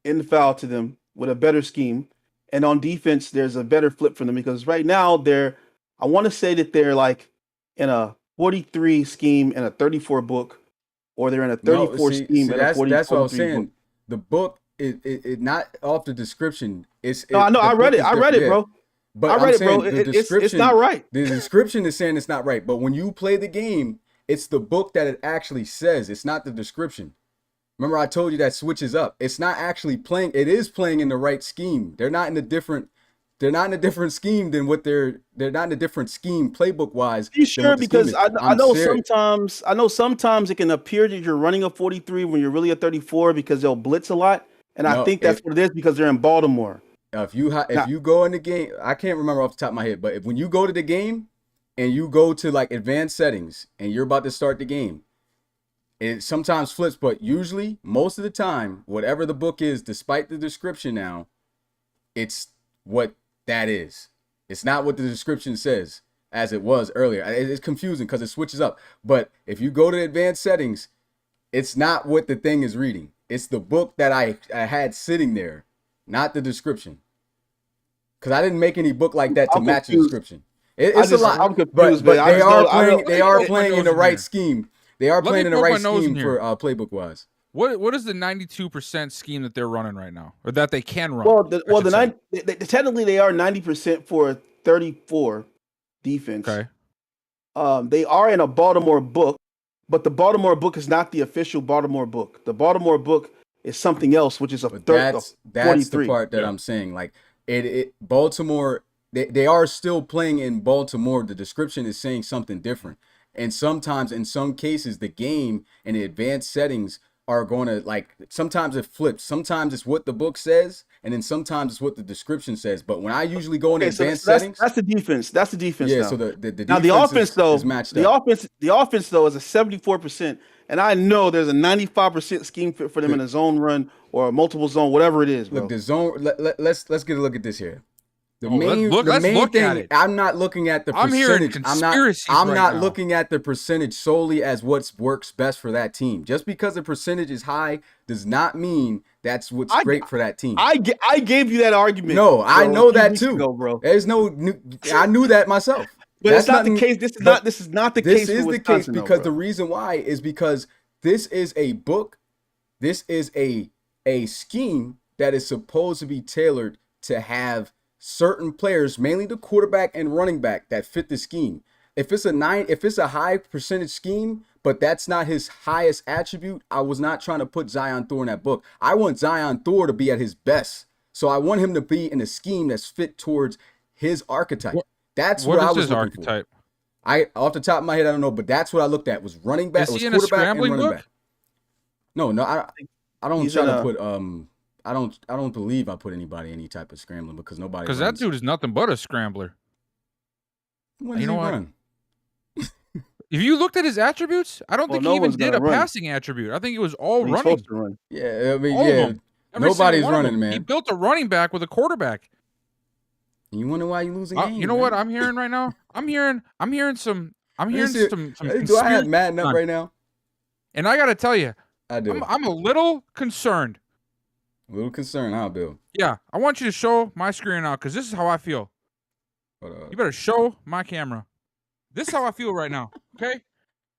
in the foul to them with a better scheme. And on defense, there's a better flip for them because right now I want to say that they're like in a 43 scheme and a 34 book, or they're in a 34 scheme and a 40. That's what I was saying. Book. The book, it not off the description. I know. I read it, bro. But I read it, bro. It's not right. The description is saying it's not right. But when you play the game, it's the book that it actually says. It's not the description. Remember, I told you that switches up. It's not actually playing. It is playing in the right scheme. They're not in a different They're not in a different scheme than what they're not in a different scheme playbook wise. You sure? Because I know sometimes it can appear that you're running a 43 when you're really a 34 because they'll blitz a lot, and I think that's what it is because they're in Baltimore. If you go in the game, I can't remember off the top of my head, but when you go to the game and you go to like advanced settings and you're about to start the game, it sometimes flips, but usually most of the time, whatever the book is, despite the description now, it's what that is. It's not what the description says as it was earlier. It's confusing because it switches up. But if you go to advanced settings, it's not what the thing is reading. It's the book that I had sitting there, not the description. Because I didn't make any book like that to match the description. It's a lot. I'm confused, but they are playing in the right scheme. They are playing in the right scheme for playbook wise. What is the 92% scheme that they're running right now, or that they can run? Technically they are 90% for a 34 defense. Okay. They are in a Baltimore book, but the Baltimore book is not the official Baltimore book. The Baltimore book is something else, which is a 43. That's the part that I'm saying. Like Baltimore, they are still playing in Baltimore. The description is saying something different, and sometimes in some cases the game and the advanced settings are going to, like, sometimes it flips. Sometimes it's what the book says, and then sometimes it's what the description says. But when I usually go in advanced settings, that's the defense. That's the defense. Yeah. Now. So the defense now the offense though is matched the up. offense though is a 74%, and I know there's a 95% scheme fit for them in a zone run or a multiple zone, whatever it is. Bro. Look, the zone. Let's get a look at this here. The let's main look thing, at it. I'm not looking at the percentage. I'm hearing conspiracies I'm right not now. looking at the percentage solely as what works best for that team. Just because the percentage is high does not mean that's what's great for that team. I gave you that argument. No, bro, I know that too, bro. There's I knew that myself. But that's it's not the case. This is not the case. This is for the case Wisconsin, because though, the reason why is because this is a book. This is a scheme that is supposed to be tailored to have certain players, mainly the quarterback and running back, that fit the scheme. If it's a high percentage scheme, but that's not his highest attribute, I was not trying to put Zion Thor in that book. I want Zion Thor to be at his best. So I want him to be in a scheme that's fit towards his archetype. That's what I was looking archetype? For. Off the top of my head, I don't know, but that's what I looked at was running back, was quarterback and running back. No, I don't try to put I don't believe I put anybody any type of scrambling because nobody. Because that dude is nothing but a scrambler. When you know what? Run? If you looked at his attributes, I don't think he even did a passing attribute. I think it was all running. Run. Yeah, I mean, nobody's running, man. He built a running back with a quarterback. And you wonder why you losing games? You know what I'm hearing right now? I'm hearing some. Do I have Madden up right now? And I got to tell you, I do. I'm a little concerned. A little concerned, huh, Bill? Yeah, I want you to show my screen now because this is how I feel. You better show my camera. This is how I feel right now. Okay,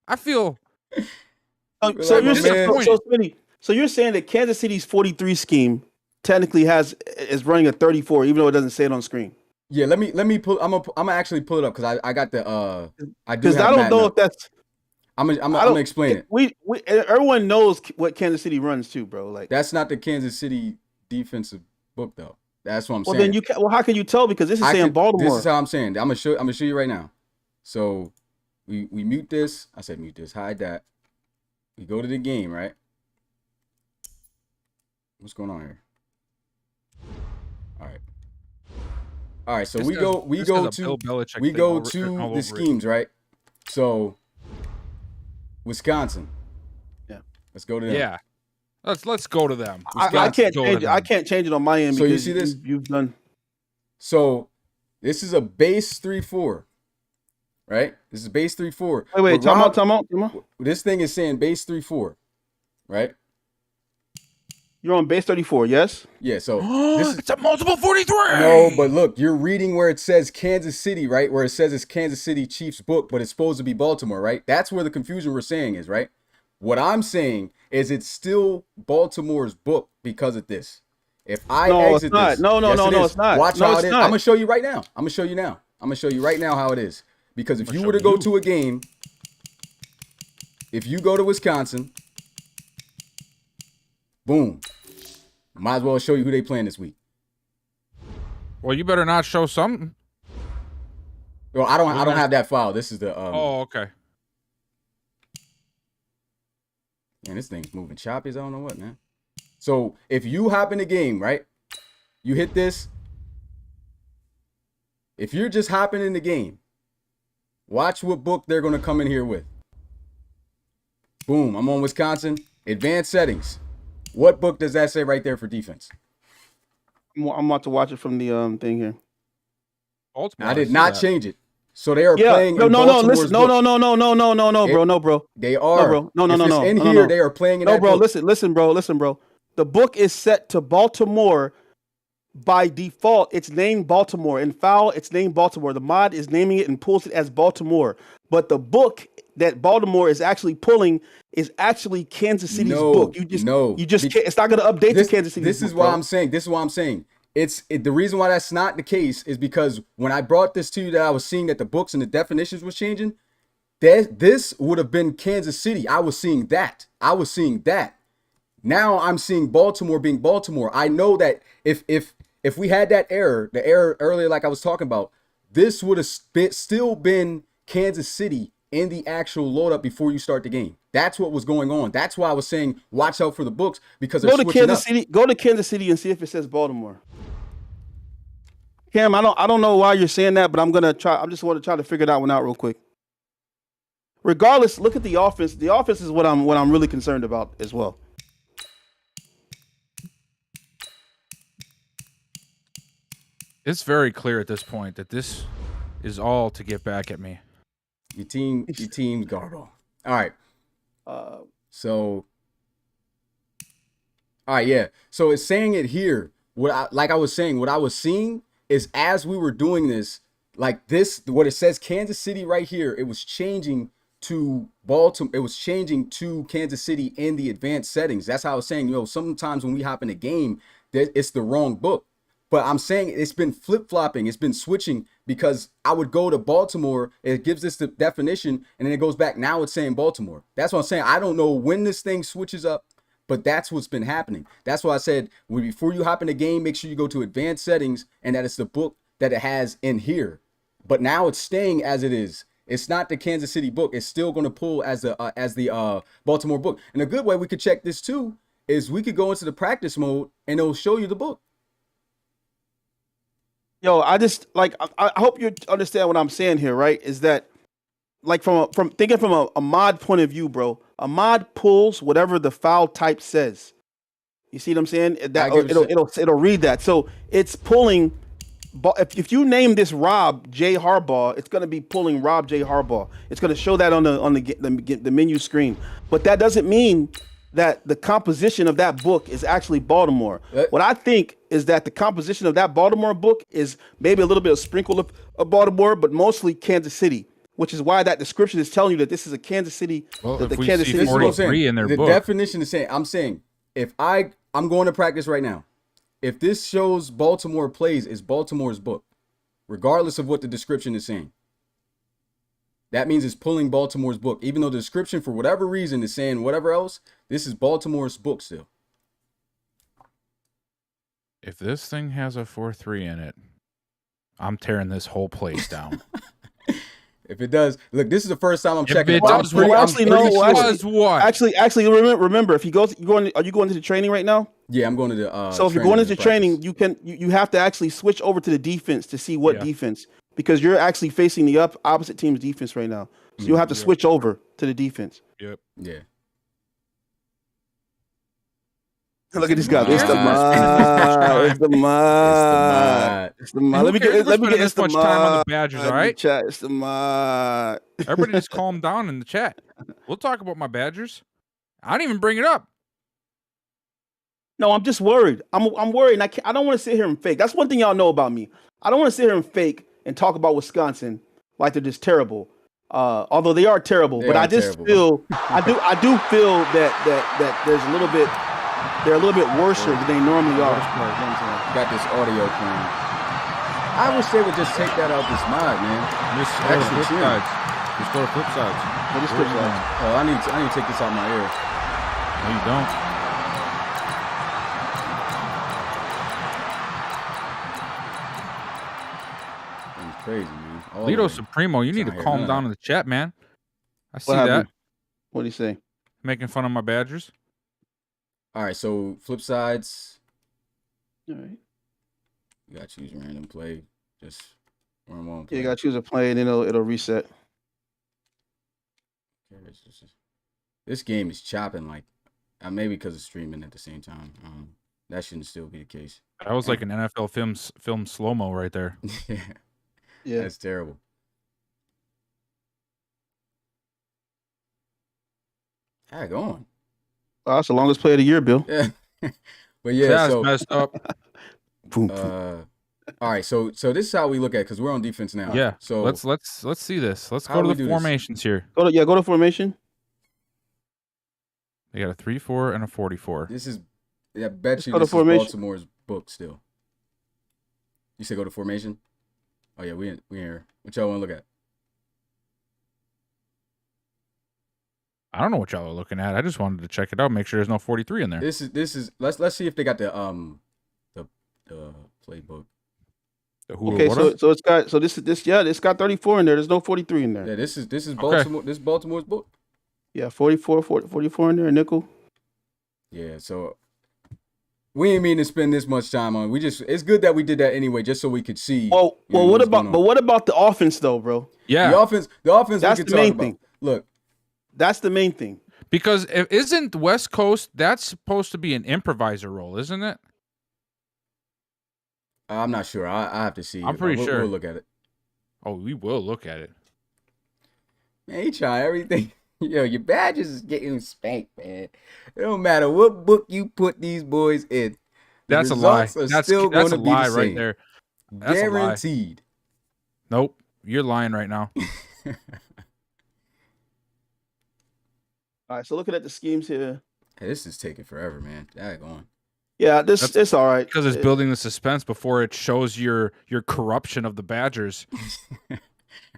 I feel. So you're saying that Kansas City's 43 scheme technically is running a 34, even though it doesn't say it on screen. Yeah, let me pull. I'm gonna actually pull it up because I got the I do. Because I don't know if that's. I'm gonna explain it. We everyone knows what Kansas City runs too, bro. Like that's not the Kansas City defensive book though. That's what I'm saying. Then how can you tell? Because this is saying Baltimore. This is how I'm saying. I'm gonna show you right now. So we mute this. I said mute this. Hide that. We go to the game, right? What's going on here? All right. So we go to the schemes, right? So Wisconsin. Yeah. Let's go to them. Yeah. Let's go to them. I can't change it. I can't change it on my end. So you see this? You've done. So this is a base 3-4, right? This is base 3-4. Wait, time out. This thing is saying base 3-4, right? You're on base 34, yes? Yeah, so it's a multiple 43. No, but look, you're reading where it says Kansas City, right? Where it says it's Kansas City Chiefs book, but it's supposed to be Baltimore, right? That's where the confusion we're saying is, right? What I'm saying is it's still Baltimore's book because of this. If I exit this, no, it's not. Watch no, how it's it is. not. I'm gonna show you right now. I'm gonna show you right now how it is. Because if you were to go to a game, if you go to Wisconsin, boom, might as well show you who they playing this week. Well, you better not show something. Well, I don't have that file. This is the. Oh, okay. Man, this thing's moving choppy as I don't know what, man. So if you hop in the game, right? You hit this. If you're just hopping in the game, watch what book they're going to come in here with. Boom, I'm on Wisconsin. Advanced settings. What book does that say right there for defense? I'm about to watch it from the thing here. Baltimore, I did not change it. So they are Yeah, playing no, in no, Baltimore's listen, no, book. no, bro, no, bro. They are. No, bro. No, no, If no, it's no. in no, here, no. they are playing in No, that bro, book. listen, bro. The book is set to Baltimore by default. It's named Baltimore. In foul, it's named Baltimore. The mod is naming it and pulls it as Baltimore. But the book that Baltimore is actually pulling is actually Kansas City's book. You just can't, it's not going to update to Kansas City's This book, is why bro. I'm saying. This is why I'm saying. The reason why that's not the case is because when I brought this to you, that I was seeing that the books and the definitions was changing. This would have been Kansas City. I was seeing that. Now I'm seeing Baltimore being Baltimore. I know that if we had that error, the error earlier, like I was talking about, this would have still been Kansas City in the actual load up before you start the game. That's what was going on. That's why I was saying watch out for the books, because they're switching up. Go to Kansas City and see if it says Baltimore. Cam, I don't know why you're saying that, but I'm gonna try. I just want to try to figure that one out real quick. Regardless, look at the offense. The offense is what I'm really concerned about as well. It's very clear at this point that this is all to get back at me. Your team's garble. All right. So it's saying it here. What I was saying, what I was seeing is as we were doing this, like this, what it says Kansas City right here, it was changing to Baltimore. It was changing to Kansas City in the advanced settings. That's how I was saying, sometimes when we hop in a game, it's the wrong book. But I'm saying it's been flip-flopping. It's been switching because I would go to Baltimore. It gives us the definition, and then it goes back. Now it's saying Baltimore. That's what I'm saying. I don't know when this thing switches up, but that's what's been happening. That's why I said before you hop in the game, make sure you go to advanced settings and that it's the book that it has in here. But now it's staying as it is. It's not the Kansas City book. It's still going to pull as the Baltimore book. And a good way we could check this too is we could go into the practice mode and it'll show you the book. Yo, I just I hope you understand what I'm saying here, right? Is that like from thinking from a mod point of view, bro? A mod pulls whatever the file type says. You see what I'm saying? It'll read that. So it's pulling. If you name this Rob J. Harbaugh, it's gonna be pulling Rob J. Harbaugh. It's gonna show that on the menu screen. But that doesn't mean that the composition of that book is actually Baltimore. What I think is that the composition of that Baltimore book is maybe a little bit of sprinkle of Baltimore, but mostly Kansas City, which is why that description is telling you that this is a Kansas City. Well, the if we Kansas see City 43 in their the book. definition is saying, I'm saying, if I'm going to practice right now, if this shows Baltimore plays, it's Baltimore's book, regardless of what the description is saying. That means it's pulling Baltimore's book. Even though the description, for whatever reason, is saying whatever else, this is Baltimore's book still. If this thing has a 4-3 in it, I'm tearing this whole place down. If it does, look, this is the first time I'm checking. Actually, remember, if are you going into the training right now? Yeah, I'm going to the. So if you're going into training, you have to actually switch over to the defense to see what defense, because you're actually facing the opposite team's defense right now. So you'll have to switch over to the defense. Yep. Yeah. Look at this guy. It's the mod. It's the mod. It's the mod. Let me get this much time on the Badgers, all right? Chat. It's the mod. Everybody just calm down in the chat. We'll talk about my Badgers. I didn't even bring it up. No, I'm just worried. I'm worried. And I don't want to sit here and fake. That's one thing y'all know about me. I don't want to sit here and fake and talk about Wisconsin like they're just terrible. Although they are terrible, but I just feel I do feel that there's a little bit. They're a little bit worse than they normally are. Got this audio playing. I wish they would just take that out this mod, man. Just go to flip sides. Just go to flip sides. Oh, I need to take this out my ear. No, you don't. crazy, man. All the Lido way Supremo, you need to down here, calm none down of in the chat, man. I see What happened? that. What do you say? Making fun of my Badgers. All right, so flip sides. All right. You got to choose random play. Just run one Yeah, play. you gotta choose a play and then it'll reset. Okay, this game is chopping like maybe because of streaming at the same time. That shouldn't still be the case. That was like an NFL film slow-mo right there. Yeah, Yeah. that's terrible. Hag on. Oh, that's the longest play of the year, Bill. Yeah, but yeah. That's So messed up. Boom, boom. all right. So this is how we look at it because we're on defense now. Yeah. So let's see this. Let's how go do to we the do this? formations here. Go to formation. They got a 3-4 and a 44. this is. I bet Let's you go to this is formation. Baltimore's book still. You said go to formation. Oh yeah, we here. What y'all want to look at? I don't know what y'all are looking at. I just wanted to check it out, make sure there's no 43 in there. This is let's see if they got the playbook. Okay, so it's got it's got 34 in there. There's no 43 in there. Yeah, this is Baltimore. This is Baltimore's book. Yeah, 44 in there, nickel. Yeah, so we ain't mean to spend this much time on. It's good that we did that anyway, just so we could see. Well, you know, what about the offense though, bro? Yeah, the offense. That's we could the main talk thing. about. Look, That's the main thing. because isn't West Coast, that's supposed to be an improviser role, isn't it? I'm not sure. I have to see. I'm pretty sure. We'll look at it. Oh, we will look at it. Man, he try everything. Yo, your Badgers is getting spanked, man. It don't matter what book you put these boys in. The That's a lie. results are That's still a gonna be lie the right same. there. That's a lie. Guaranteed. Nope, you're lying right now. All right, so looking at the schemes here. Hey, this is taking forever, man. Daggone. Yeah, it's all right. Because it's building the suspense before it shows your corruption of the Badgers.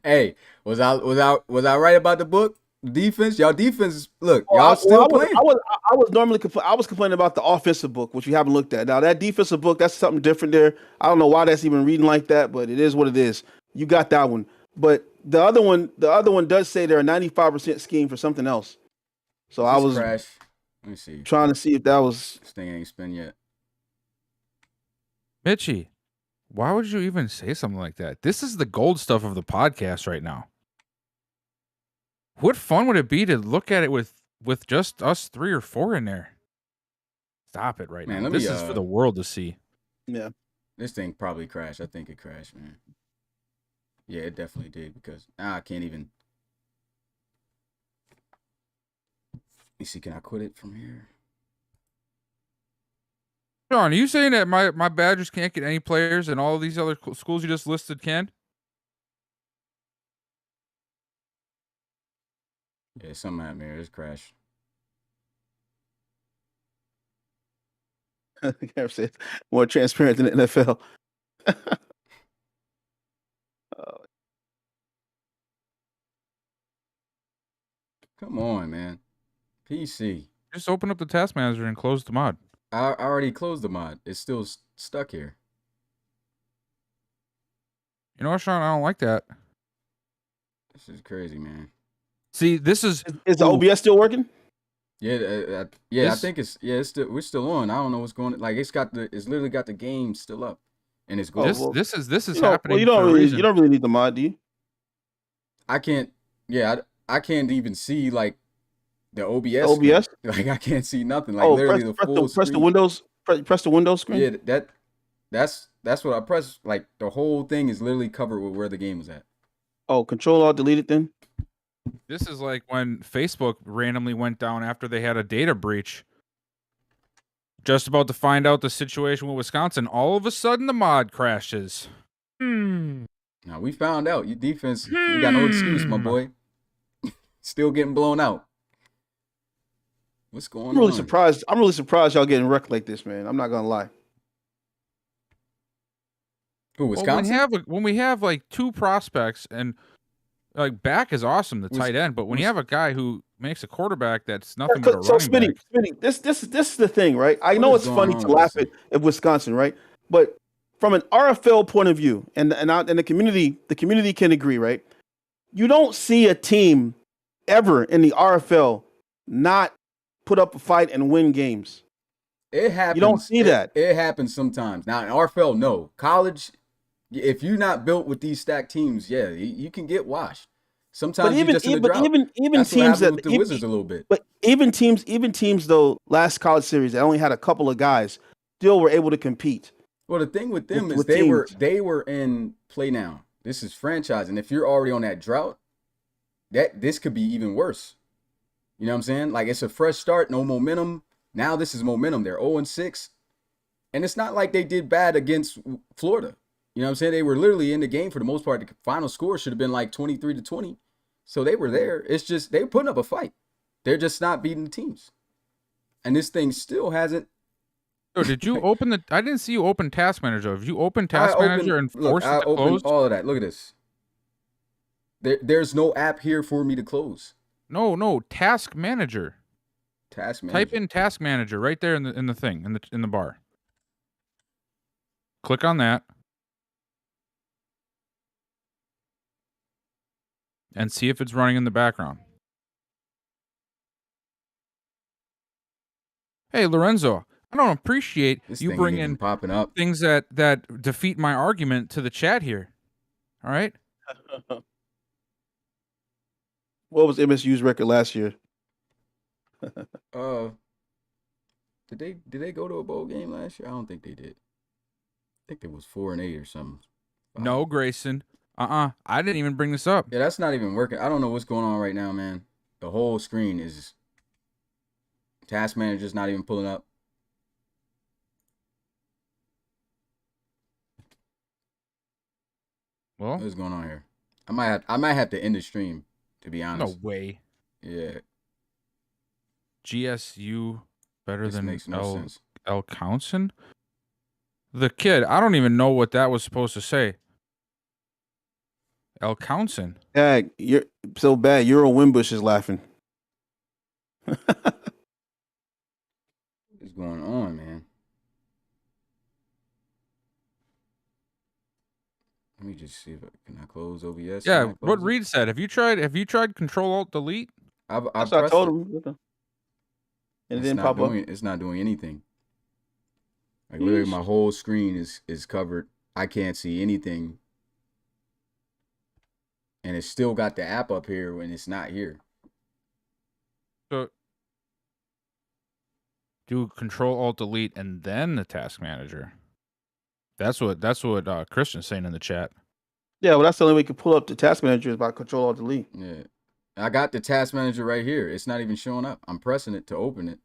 Hey, was I right about the book? Defense, y'all defense. Look, y'all still playing. I was complaining about the offensive book, which we haven't looked at. Now that defensive book, that's something different there. I don't know why that's even reading like that, but it is what it is. You got that one, but the other one does say they're a 95% scheme for something else. So I was crash. Let me see. trying to see if that was. This thing ain't spin yet. Mitchie, why would you even say something like that? This is the gold stuff of the podcast right now. What fun would it be to look at it with just us 3 or 4 in there? Stop it right now. This is for the world to see. Yeah. This thing probably crashed. I think it crashed, man. Yeah, it definitely did because now I can't even. Let me see. Can I quit it from here? Sean, are you saying that my Badgers can't get any players and all of these other schools you just listed can? Yeah, something happened here. It's crashed. Kev said more transparent than the NFL. Come on, man. PC. Just open up the task manager and close the mod. I already closed the mod. It's still stuck here. You know what, Sean? I don't like that. This is crazy, man. See, this is the OBS still working? Yeah, I think it's still we're still on. I don't know what's going on. Like it's literally got the game still up, and it's going. This is happening. Well, you don't really need the mod, do you? I can't. Yeah, I can't even see like the OBS. OBS? Like I can't see nothing. Like literally press the Windows. Press the Windows screen. Yeah, that's what I pressed. Like the whole thing is literally covered with where the game was at. Oh, Control Alt Delete it then. This is like when Facebook randomly went down after they had a data breach. Just about to find out the situation with Wisconsin. All of a sudden, the mod crashes. Now we found out your defense. You got no excuse, my boy. Still getting blown out. What's going on? I'm really surprised y'all getting wrecked like this, man. I'm not gonna lie. Who, Wisconsin? Well, when we have like 2 prospects and like back is awesome, the tight end, but when you have a guy who makes a quarterback that's nothing but a running back. Smitty, this is the thing, right? I know it's funny to laugh at Wisconsin, right? But from an RFL point of view, and the community can agree, right? You don't see a team ever in the RFL not put up a fight and win games. It happens. You don't see that. It happens sometimes. Now in RFL, no. College, if you're not built with these stacked teams, yeah, you can get washed. Sometimes you're just in a drought. even That's teams what with the Wizards a little bit. But even teams though, last college series that only had a couple of guys still were able to compete. Well, the thing with them is with they teams. were in play now. This is franchise, and if you're already on that drought, this could be even worse. You know what I'm saying? Like it's a fresh start, no momentum. Now this is momentum. They're 0-6, and it's not like they did bad against Florida. You know what I'm saying? They were literally in the game for the most part. The final score should have been like 23-20. So they were there. It's just they were putting up a fight. They're just not beating the teams. And this thing still hasn't. So did you open the? I didn't see you open Task Manager. If you open Task Manager and force it to close, opened all of that. Look at this. There's no app here for me to close. No, Task Manager. Task Manager. Type in Task Manager right there in the thing in the bar. Click on that. And see if it's running in the background. Hey, Lorenzo, I don't appreciate This you thing bring ain't even in popping up. things that defeat my argument to the chat here. All right? What was MSU's record last year? Did they go to a bowl game last year? I don't think they did. I think it was 4-8 or something. No, Grayson. I didn't even bring this up. Yeah, that's not even working. I don't know what's going on right now, man. The whole screen is Task Manager's not even pulling up. Well, What's going on here? I might have to end the stream, to be honest. no way. Yeah. GSU better This than makes no sense. El Counson? The kid, I don't even know what that was supposed to say. El Counson. Dag, you're so bad. Euro Wimbush is laughing. What's going on, man? Let me just see if can I close OBS. Yeah, Can I what close it? Reed said. Have you tried Control Alt Delete? I That's what I pressed told it. him. And it It's didn't not pop up. doing. It's not doing anything. Like literally, my whole screen is covered. I can't see anything, and it's still got the app up here when it's not here. So do Control Alt Delete and then the Task Manager. That's what Christian's saying in the chat. Yeah, well, that's the only way you can pull up the task manager is by Control Alt Delete. Yeah, I got the Task Manager right here. It's not even showing up. I'm pressing it to open it,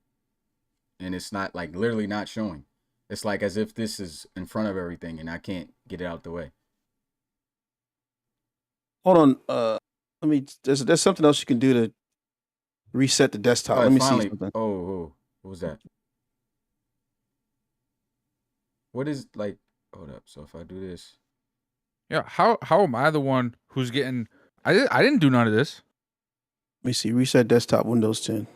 and it's not like literally not showing. It's like as if this is in front of everything, and I can't get it out the way. Hold on. Let me. There's something else you can do to reset the desktop. Let me see something. Oh, what was that? What is like? Hold up. So if I do this, Yeah, how am I the one who's getting? I didn't do none of this. Let me see. Reset desktop Windows 10.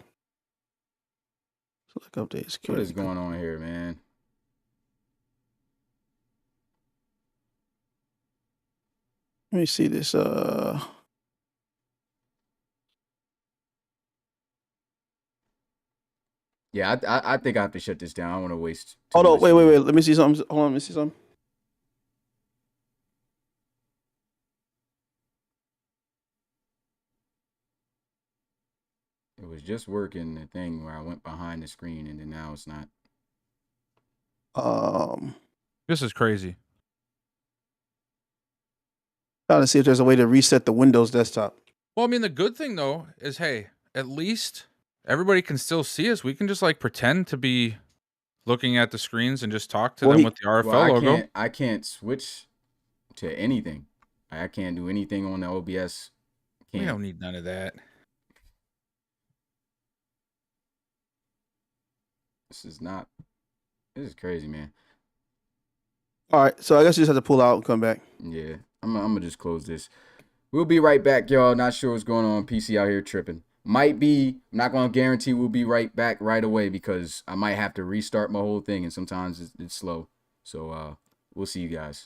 Select update security. what is going on here, man? Let me see this. Yeah, I think I have to shut this down. I don't want to waste. Hold on. Wait. Let me see something. Hold on. Let me see something. It was just working the thing where I went behind the screen, and then now it's not. This is crazy. Trying to see if there's a way to reset the Windows desktop. Well, I mean, the good thing though is, hey, at least everybody can still see us. We can just like pretend to be looking at the screens and just talk to them with the RFL Well, logo. I can't switch to anything. I can't do anything on the OBS. We don't need none of that. This is crazy, man. All right. So I guess you just have to pull out and come back. Yeah, I'm gonna just close this. We'll be right back, y'all. Not sure what's going on. PC out here tripping. Might be. I'm not gonna guarantee we'll be right back right away because I might have to restart my whole thing, and sometimes it's slow. So We'll see you guys.